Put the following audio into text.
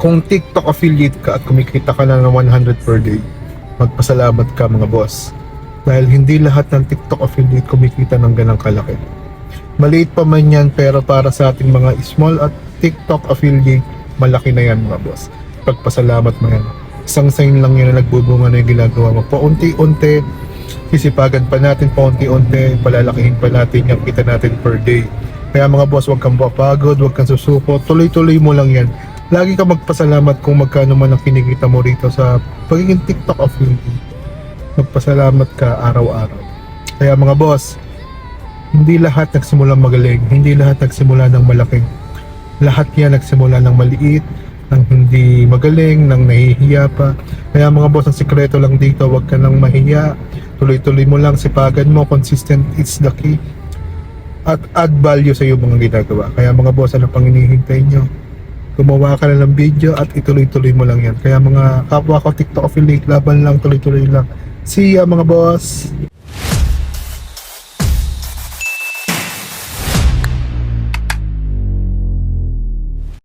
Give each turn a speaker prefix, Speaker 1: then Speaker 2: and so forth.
Speaker 1: Kung TikTok affiliate ka at kumikita ka na ng 100 per day, magpasalamat ka mga boss. Dahil hindi lahat ng TikTok affiliate kumikita ng ganang kalaki. Maliit pa man yan, pero para sa ating mga small at TikTok affiliate, malaki na yan mga boss. Pagpasalamat mo yan. Isang sign lang yan na nagbubunga na yung ginagawa mo. Paunti-unti, sisipagan pa natin, paunti-unti, palalakihin pa natin yung kita natin per day. Kaya mga boss, huwag kang papagod, huwag kang susuko, tuloy-tuloy mo lang yan. Lagi ka magpasalamat kung magkano man ang kinikita mo rito sa pagiging TikTok affiliate. Magpasalamat ka araw-araw. Kaya mga boss, hindi lahat nagsimula magaling, hindi lahat nagsimula ng malaki. Lahat yan nagsimula ng maliit, ng hindi magaling, ng nahihiya pa. Kaya mga boss, ang sikreto lang dito, huwag ka nang mahiya. Tuloy-tuloy mo lang, sipagan mo, consistent is the key. At add value sa iyong mga ginagawa. Kaya mga boss, ano pang hinihintay nyo? Gumawa ka na ng video at ituloy-tuloy mo lang yan. Kaya mga kapwa ko TikTok affiliate, laban lang, tuloy-tuloy lang. See ya mga boss!